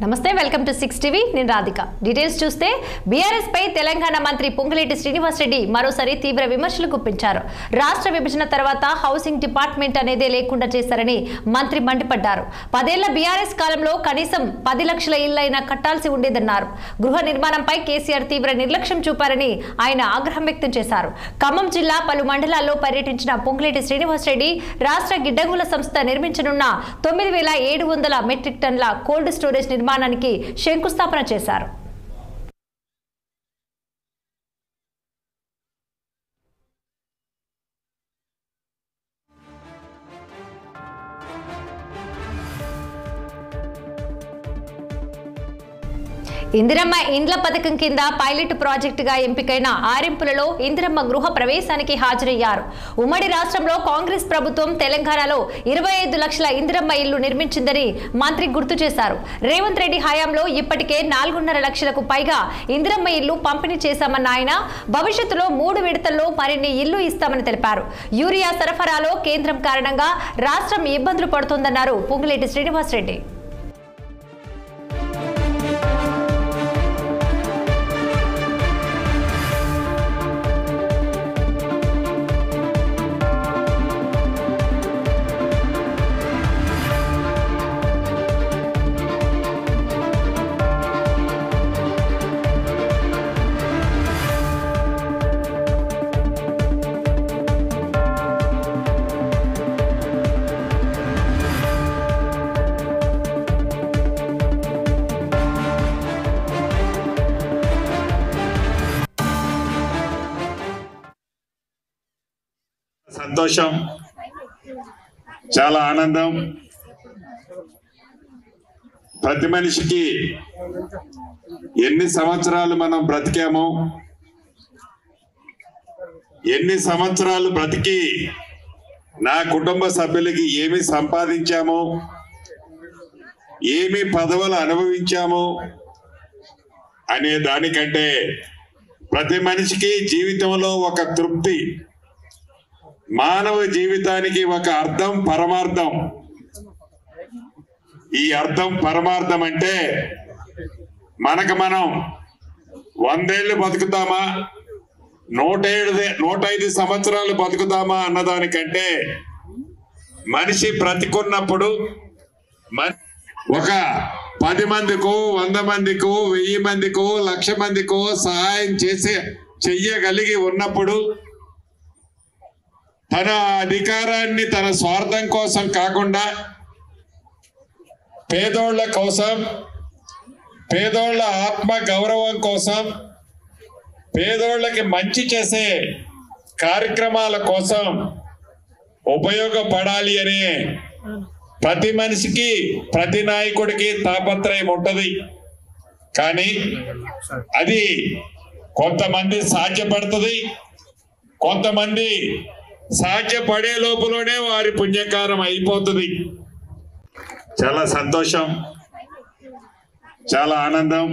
నమస్తే welcome to 6 TV నేను Radhika details చూస్తే బీఆర్ఎస్ పై తెలంగాణ మంత్రి పొంగులేటి శ్రీనివాస్ రెడ్డి మరోసారి తీవ్ర విమర్శలు గుప్పించారు. రాష్ట్ర విభజన తర్వాత హౌసింగ్ డిపార్ట్మెంట్ అనేదే లేకుండా చేశారని మంత్రి మండిపడ్డారు. 10 ఏళ్ల బీఆర్ఎస్ కాలంలో కనీసం 10 లక్షల ఇళ్లైనా కట్టాల్సి ఉండేదన్నారు. గృహ నిర్మాణంపై కేసీఆర్ తీవ్ర నిర్లక్ష్యం చూపారని ఆయన ఆగ్రహం వ్యక్తం చేశారు. ఖమ్మం జిల్లా పలు మండలాల్లో పర్యటించిన పొంగులేటి శ్రీనివాస్ రెడ్డి రాష్ట్ర గిడ్డంగుల సంస్థ నిర్మించనున్న 9700 మెట్రిక్ టన్నుల కోల్డ్ స్టోరేజ్ నిర్మాణానికి శంకుస్థాపన చేశారు. ఇందిరమ్మ ఇండ్ల పథకం కింద పైలట్ ప్రాజెక్టుగా ఎంపికైన ఆరింపులలో ఇందిరమ్మ గృహ ప్రవేశానికి హాజరయ్యారు. ఉమ్మడి రాష్ట్రంలో కాంగ్రెస్ ప్రభుత్వం తెలంగాణలో 25 లక్షల ఇందిరమ్మ ఇళ్లు నిర్మించిందని మంత్రి గుర్తు చేశారు. రేవంత్ రెడ్డి హయాంలో ఇప్పటికే 4.5 లక్షలకు పైగా ఇందిరమ్మ ఇళ్లు పంపిణీ చేశామన్న ఆయన భవిష్యత్తులో 3 విడతల్లో మరిన్ని ఇళ్లు ఇస్తామని తెలిపారు. యూరియా సరఫరాలో కేంద్రం కారణంగా రాష్ట్రం ఇబ్బందులు పడుతోందన్నారు పొంగులేటి శ్రీనివాస్ రెడ్డి. సంతోషం, చాలా ఆనందం. ప్రతి మనిషికి ఎన్ని సంవత్సరాలు మనం బ్రతికామో, ఎన్ని సంవత్సరాలు బ్రతికి నా కుటుంబ సభ్యులకి ఏమి సంపాదించామో, ఏమి పదవులు అనుభవించామో అనే దానికంటే ప్రతి మనిషికి జీవితంలో ఒక తృప్తి, మానవ జీవితానికి ఒక అర్థం పరమార్థం. ఈ అర్థం పరమార్థం అంటే మనకు మనం 100 ఏళ్ళు బతుకుతామా, 105 సంవత్సరాలు బతుకుతామా అన్నదానికంటే మనిషి బ్రతికున్నప్పుడు ఒక 10 మందికో 100 మందికో 1000 మందికో 1,00,000 మందికో సహాయం చెయ్యగలిగి ఉన్నప్పుడు తన అధికారాన్ని తన స్వార్థం కోసం కాకుండా పేదోళ్ల కోసం, పేదోళ్ల ఆత్మ గౌరవం కోసం, పేదోళ్ళకి మంచి చేసే కార్యక్రమాల కోసం ఉపయోగపడాలి అనే ప్రతి మనిషికి, ప్రతి నాయకుడికి తాపత్రయం ఉంటది. కానీ అది కొంతమంది సాధ్యపడుతుంది, కొంతమంది సాధ్యపడే లోపలనే వారి పుణ్యకారం అయిపోతుంది. చాలా సంతోషం, చాలా ఆనందం.